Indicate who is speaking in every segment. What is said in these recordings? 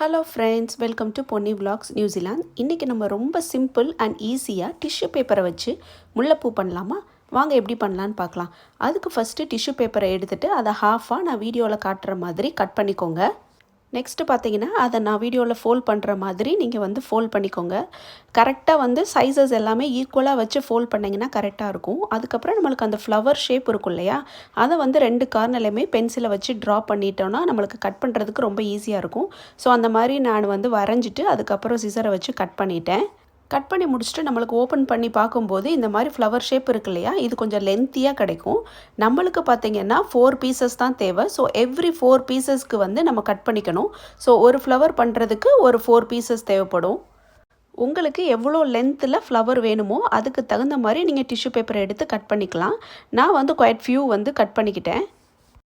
Speaker 1: Hello friends, welcome to Ponni vlogs New Zealand. இன்றைக்கி நம்ம ரொம்ப சிம்பிள் அண்ட் ஈஸியாக டிஷ்யூ பேப்பரை வச்சு முல்லைப்பூ பண்ணலாமா? வாங்க எப்படி பண்ணலான்னு பார்க்கலாம். அதுக்கு ஃபஸ்ட்டு டிஷ்யூ பேப்பரை எடுத்துகிட்டு அதை ஹாஃபாக நான் வீடியோவில் காட்டுற மாதிரி கட் பண்ணிக்கோங்க. நெக்ஸ்ட்டு பார்த்தீங்கன்னா அதை நான் வீடியோவில் ஃபோல்ட் பண்ணுற மாதிரி நீங்கள் ஃபோல்ட் பண்ணிக்கோங்க. கரெக்டாக சைஸஸ் எல்லாமே ஈக்குவலாக வச்சு ஃபோல்ட் பண்ணிங்கன்னா கரெக்டாக இருக்கும். அதுக்கப்புறம் நம்மளுக்கு அந்த ஃப்ளவர் ஷேப் இருக்கும் இல்லையா, அதை 2 கார்னர்லையுமே பென்சிலை வச்சு ட்ரா பண்ணிட்டோன்னா நம்மளுக்கு கட் பண்ணுறதுக்கு ரொம்ப ஈஸியாக இருக்கும். ஸோ அந்த மாதிரி நான் வரைஞ்சிட்டு அதுக்கப்புறம் சிசரை வச்சு கட் பண்ணிட்டேன். கட் பண்ணி முடிச்சுட்டு நம்மளுக்கு ஓப்பன் பண்ணி பார்க்கும்போது இந்த மாதிரி ஃப்ளவர் ஷேப் இருக்கு இல்லையா, இது கொஞ்சம் லென்த்தியாக கிடைக்கும். நம்மளுக்கு பார்த்திங்கன்னா 4 பீசஸ் தான் தேவை. ஸோ எவ்ரி 4 பீசஸ்க்கு நம்ம கட் பண்ணிக்கணும். ஸோ ஒரு ஃப்ளவர் பண்ணுறதுக்கு ஒரு 4 பீசஸ் தேவைப்படும். உங்களுக்கு எவ்வளோ லென்த்தில் ஃப்ளவர் வேணுமோ அதுக்கு தகுந்த மாதிரி நீங்கள் டிஷ்யூ பேப்பரை எடுத்து கட் பண்ணிக்கலாம். நான் குவைட் ஃபியூ கட் பண்ணிக்கிட்டேன்.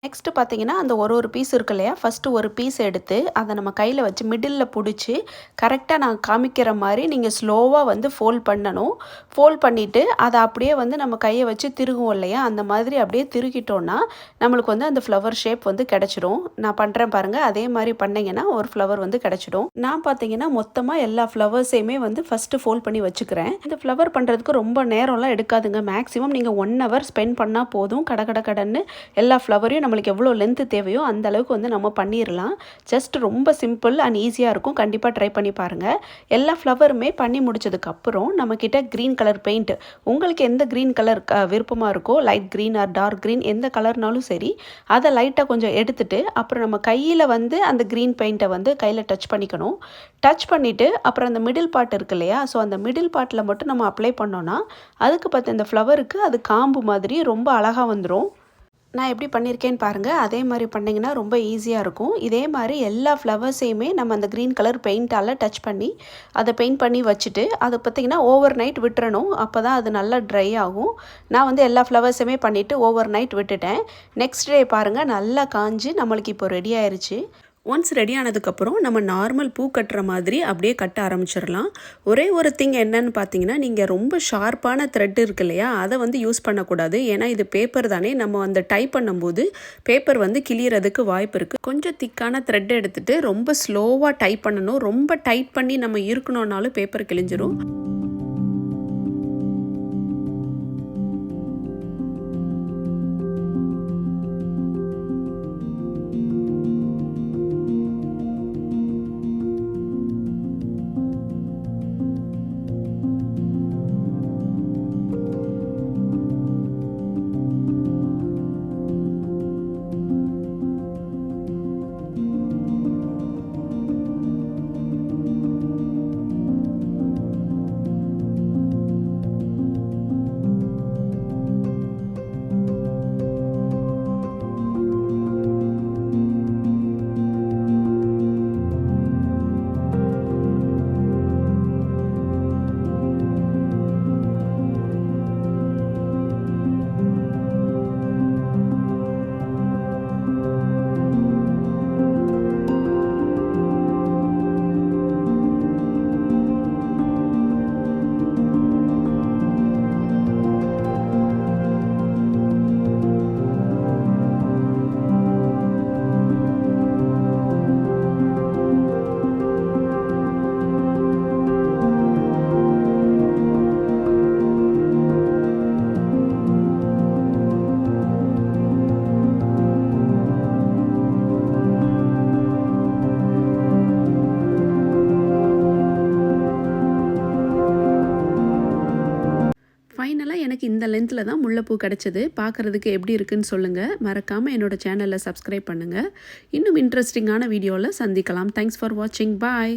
Speaker 1: நெக்ஸ்ட்டு பார்த்தீங்கன்னா அந்த ஒரு பீஸ் இருக்கு இல்லையா, ஃபஸ்ட்டு ஒரு பீஸ் எடுத்து அதை நம்ம கையில் வச்சு மிடில் பிடிச்சி கரெக்டாக நான் காமிக்கிற மாதிரி நீங்கள் ஸ்லோவாக ஃபோல்ட் பண்ணணும். ஃபோல்ட் பண்ணிவிட்டு அதை அப்படியே நம்ம கையை வச்சு திருகுவோம் இல்லையா, அந்த மாதிரி அப்படியே திருகிட்டோன்னா நம்மளுக்கு அந்த ஃப்ளவர் ஷேப் கிடச்சிடும். நான் பண்ணுறேன் பாருங்கள், அதே மாதிரி பண்ணிங்கன்னா ஒரு ஃப்ளவர் கிடச்சிடும். நான் பார்த்தீங்கன்னா மொத்தமாக எல்லா ஃப்ளவர்ஸையுமே ஃபஸ்ட்டு ஃபோல்ட் பண்ணி வச்சுக்கிறேன். இந்த ஃப்ளவர் பண்ணுறதுக்கு ரொம்ப நேரம்லாம் எடுக்காதுங்க. மேக்ஸிமம் நீங்கள் 1 hour ஸ்பெண்ட் பண்ணால் போதும். கடன்னு எல்லா ஃப்ளவரையும் நம்மளுக்கு எவ்வளோ லென்த்து தேவையோ அந்த அளவுக்கு நம்ம பண்ணிடலாம். ஜஸ்ட் ரொம்ப சிம்பிள் அண்ட் ஈஸியாக இருக்கும். கண்டிப்பாக ட்ரை பண்ணி பாருங்கள். எல்லா ஃப்ளவருமே பண்ணி முடிச்சதுக்கப்புறம் நம்மக்கிட்ட க்ரீன் கலர் பெயிண்ட், உங்களுக்கு எந்த க்ரீன் கலர் விருப்பமாக இருக்கோ, light green or dark green எந்த கலர்னாலும் சரி, அதை லைட்டாக கொஞ்சம் எடுத்துகிட்டு அப்புறம் நம்ம கையில் அந்த க்ரீன் பெயிண்ட்டை கையில் டச் பண்ணிக்கணும். டச் பண்ணிவிட்டு அப்புறம் அந்த மிடில் பார்ட் இருக்கு இல்லையா, ஸோ அந்த மிடில் பார்ட்டில் மட்டும் நம்ம அப்ளை பண்ணோன்னா அதுக்கு பார்த்து இந்த ஃப்ளவருக்கு அது காம்பு மாதிரி ரொம்ப அழகாக வந்துடும். நான் எப்படி பண்ணியிருக்கேன்னு பாருங்கள். அதே மாதிரி பண்ணிங்கன்னா ரொம்ப ஈஸியாக இருக்கும். இதே மாதிரி எல்லா ஃப்ளவர்ஸையுமே நம்ம அந்த க்ரீன் கலர் பெயிண்டால் டச் பண்ணி அதை பெயிண்ட் பண்ணி வச்சுட்டு அதை பார்த்திங்கன்னா ஓவர் நைட் விட்டுறணும். அப்போ தான் அது நல்லா ட்ரை ஆகும். நான் எல்லா ஃப்ளவர்ஸுமே பண்ணிவிட்டு ஓவர் நைட் விட்டுட்டேன். நெக்ஸ்ட் டே பாருங்கள், நல்லா காஞ்சு நம்மளுக்கு இப்போ ரெடி ஆயிடுச்சு. ஒன்ஸ் ரெடி ஆனதுக்கப்புறம் நம்ம நார்மல் பூ கட்டுற மாதிரி அப்படியே கட்ட ஆரம்பிச்சிடலாம். ஒரே ஒரு திங் என்னன்னு பார்த்தீங்கன்னா, நீங்கள் ரொம்ப ஷார்ப்பான த்ரெட் இருக்கு இல்லையா, அதை யூஸ் பண்ணக்கூடாது. ஏன்னா இது பேப்பர் தானே, நம்ம டைப் பண்ணும்போது பேப்பர் கிளியறதுக்கு வாய்ப்பு இருக்குது. கொஞ்சம் திக்கான த்ரெட் எடுத்துகிட்டு ரொம்ப ஸ்லோவாக டைப் பண்ணணும். ரொம்ப டைட் பண்ணி நம்ம இருக்கணும்னாலும் பேப்பர் கிழிஞ்சிரும். ஃபைனலாக எனக்கு இந்த லென்த்தில் தான் முல்லைப்பூ கிடச்சிது. பார்க்குறதுக்கு எப்படி இருக்குன்னு சொல்லுங்கள். மறக்காமல் என்னோடய சேனலை சப்ஸ்கிரைப் பண்ணுங்கள். இன்னும் இன்ட்ரெஸ்டிங்கான வீடியோவில் சந்திக்கலாம். தேங்க்ஸ் ஃபார் வாட்சிங். பாய்.